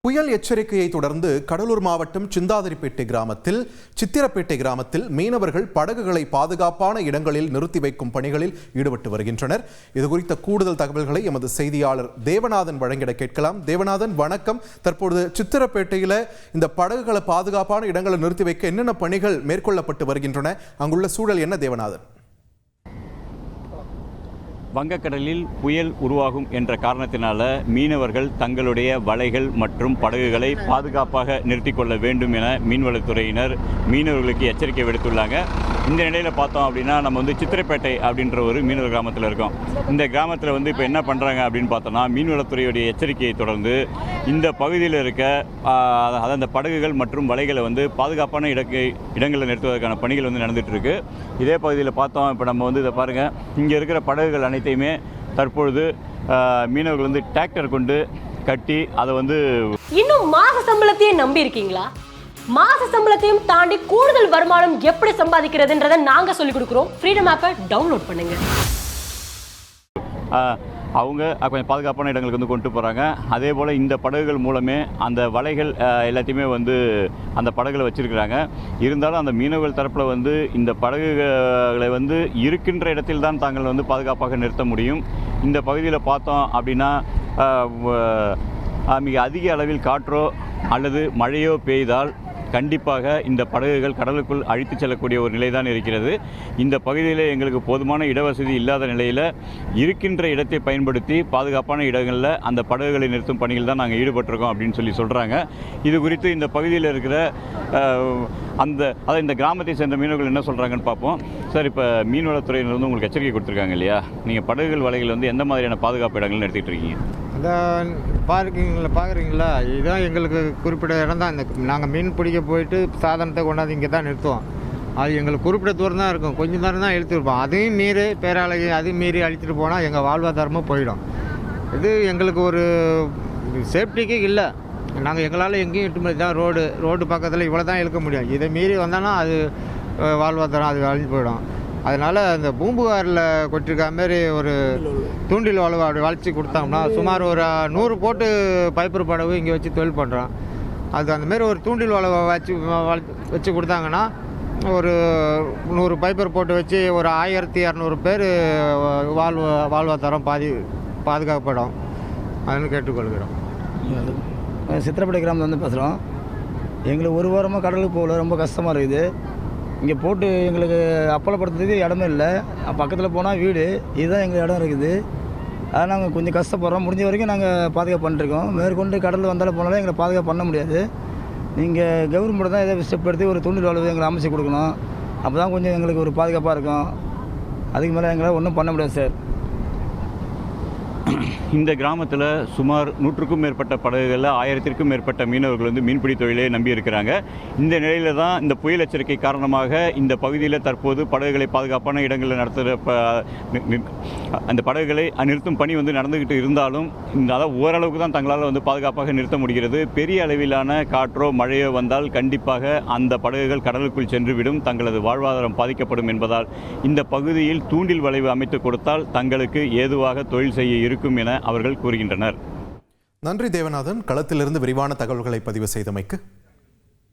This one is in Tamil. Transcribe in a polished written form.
புயல் எச்சரிக்கையை தொடர்ந்து கடலூர் மாவட்டம் சித்திரப்பேட்டை கிராமத்தில் மீனவர்கள் படகுகளை பாதுகாப்பான இடங்களில் நிறுத்தி வைக்கும் பணிகளில் ஈடுபட்டு வருகின்றனர். இதுகுறித்த கூடுதல் தகவல்களை எமது செய்தியாளர் தேவநாதன் வழங்கிட கேட்கலாம். தேவநாதன், வணக்கம். தற்போது சித்திரப்பேட்டையில் இந்த படகுகளை பாதுகாப்பான இடங்களில் நிறுத்தி வைக்க என்னென்ன பணிகள் மேற்கொள்ளப்பட்டு வருகின்றன? அங்குள்ள சூழல் என்ன தேவநாதன்? வங்கக்கடலில் புயல் உருவாகும் என்ற காரணத்தினால மீனவர்கள் தங்களுடைய வலைகள் மற்றும் படகுகளை பாதுகாப்பாக நிறுத்தி கொள்ள வேண்டும் என மீன்வளத்துறையினர் மீனவர்களுக்கு எச்சரிக்கை விடுத்துள்ளாங்க. இந்த நிலையில் பார்த்தோம் அப்படின்னா நம்ம சித்திரப்பேட்டை அப்படின்ற ஒரு மீனவர் கிராமத்தில் இருக்கோம். இந்த கிராமத்தில் இப்போ என்ன பண்ணுறாங்க அப்படின்னு பார்த்தோன்னா, மீன்வளத்துறையுடைய எச்சரிக்கையை தொடர்ந்து இந்த பகுதியில் இருக்க அந்த படகுகள் மற்றும் வலைகளை பாதுகாப்பான இடங்களில் நிறுத்துவதற்கான பணிகள் நடந்துகிட்டு இருக்கு. இதே பகுதியில் பார்த்தோம், இப்போ நம்ம இதை பாருங்கள், இங்கே இருக்கிற படகுகள் அனைத்தையுமே தற்பொழுது மீனவர்கள் டிராக்டர் கொண்டு கட்டி அதை இன்னும் மாச சம்பளத்தையே நம்பி இருக்கீங்களா? மாச சம்பளத்தையும் தாண்டி கூடுதல் வருமானம் எப்படி சம்பாதிக்கிறதுன்றதை நாங்க சொல்லிக் கொடுக்குறோம். ஃப்ரீடம் ஆப்பை டவுன்லோட் பண்ணுங்க. அவங்க கொஞ்சம் பாதுகாப்பான இடங்களுக்கு கொண்டு போகிறாங்க. அதே போல் இந்த படகுகள் மூலமே அந்த வலைகள் எல்லாத்தையுமே அந்த படகுகளை வச்சுருக்கிறாங்க. இருந்தாலும் அந்த மீனவர்கள் தரப்பில் இந்த படகுகளை இருக்கின்ற இடத்தில் தான் தாங்கள் பாதுகாப்பாக நிறுத்த முடியும். இந்த பகுதியில் பார்த்தோம் அப்படின்னா மிக அதிக அளவில் காற்றோ அல்லது மழையோ பெய்தால் கண்டிப்பாக இந்த படகுகள் கடலுக்குள் அழித்து செல்லக்கூடிய ஒரு நிலை தான் இருக்கிறது. இந்த பகுதியில் எங்களுக்கு போதுமான இடவசதி இல்லாத நிலையில் இருக்கின்ற இடத்தை பயன்படுத்தி பாதுகாப்பான இடங்களில் அந்த படகுகளை நிறுத்தும் பணிகள் தான் நாங்கள் ஈடுபட்டிருக்கோம் அப்படின்னு சொல்கிறாங்க. இது குறித்து இந்த பகுதியில் இருக்கிற இந்த கிராமத்தை சேர்ந்த மீனவர்கள் என்ன சொல்கிறாங்கன்னு பார்ப்போம். சார், இப்போ மீன்வளத்துறையினர் உங்களுக்கு எச்சரிக்கை கொடுத்துருக்காங்க இல்லையா? நீங்கள் படகுகள் வலைகள் எந்த மாதிரியான பாதுகாப்பு இடங்கள் நிறுத்திட்டு இருக்கீங்க? அந்த பார்க்குறீங்களா, இதுதான் எங்களுக்கு குறிப்பிட்ட இடம் தான். நாங்கள் மீன் பிடிக்க போயிட்டு சாதனத்தை கொண்டாந்து இங்கே தான் நிறுத்துவோம். அது எங்களுக்கு குறிப்பிட்ட தூரம் தான் இருக்கும், கொஞ்சம் நேரம் தான் இழுத்துருப்போம். அதையும் மீறி பேராளி அதையும் மீறி அழிச்சிட்டு போனால் எங்கள் வாழ்வாதாரமும் போயிடும். இது எங்களுக்கு ஒரு சேஃப்டிக்கு இல்லை. நாங்கள் எங்களால் எங்கேயும் இட்டு மாதிரி தான் ரோடு பக்கத்தில் இவ்வளோ தான் இழுக்க முடியும். இதை மீறி வந்தாலும் அது வாழ்வாதாரம் அது அழிஞ்சு போயிடும். அதனால் இந்த பூம்புகாரில் கொட்டிருக்க மாரி ஒரு தூண்டில் வளவு அப்படி வளைச்சி கொடுத்தாங்கன்னா சுமார் ஒரு 100 போட்டு பைப்பர் படகு இங்கே வச்சு தொழில் பண்ணுறோம். அது அந்தமாரி ஒரு தூண்டில் வளவை வச்சு கொடுத்தாங்கன்னா ஒரு 100 பைப்பர் போட்டு வச்சு ஒரு 1200 பேர் வாழ்வாதாரம் பாதுகாக்கப்படும். அதுன்னு கேட்டுக்கொள்கிறோம். சித்திரப்பேட்டை கிராமத்தில் பேசுகிறோம். எங்களுக்கு ஒரு வாரமாக கடலுக்கு போகல, ரொம்ப கஷ்டமாக இருக்குது. இங்கே போட்டு எங்களுக்கு அப்பளப்படுத்துறதுக்கு இடமே இல்லை. பக்கத்தில் போனால் வீடு, இதுதான் எங்கள் இடம் இருக்குது. அதை நாங்கள் கொஞ்சம் கஷ்டப்படுறோம். முடிஞ்ச வரைக்கும் நாங்கள் பாதுகாப்பு பண்ணிருக்கோம். மேற்கொண்டு கடலில் வந்தாலும் போனாலும் எங்களை பாதுகாப்பு பண்ண முடியாது. நீங்கள் கவர்மெண்ட் தான் ஏதாவது ஸ்டெப் எடுத்து ஒரு தூண்டில் வளவு எங்களை அமைச்சு கொடுக்கணும். அப்போ தான் கொஞ்சம் எங்களுக்கு ஒரு பாதுகாப்பாக இருக்கும். அதுக்கு மேலே எங்களால் ஒன்றும் பண்ண முடியாது சார். இந்த கிராமத்தில் சுமார் 100க்கும் மேற்பட்ட படகுகளில் 1000க்கும் மேற்பட்ட மீனவர்கள் மீன்பிடி தொழிலை நம்பி இருக்கிறாங்க. இந்த நிலையில் தான் இந்த புயல் எச்சரிக்கை காரணமாக இந்த பகுதியில் தற்போது படகுகளை பாதுகாப்பான இடங்களில் நடத்துகிற அந்த படகுகளை நிறுத்தும் பணி நடந்துக்கிட்டு இருந்தாலும் அதாவது ஓரளவுக்கு தான் தங்களால் பாதுகாப்பாக நிறுத்த முடிகிறது. பெரிய அளவிலான காற்றோ மழையோ வந்தால் கண்டிப்பாக அந்த படகுகள் கடலுக்குள் சென்றுவிடும், தங்களது வாழ்வாதாரம் பாதிக்கப்படும் என்பதால் இந்த பகுதியில் தூண்டில் வளைவு அமைத்து கொடுத்தால் தங்களுக்கு ஏதுவாக தொழில் செய்ய இருக்கும் என அவர்கள் கூறுகின்றனர். நன்றி தேவநாதன், களத்திலிருந்து விரிவான தகவல்களை பதிவு செய்தமைக்கு.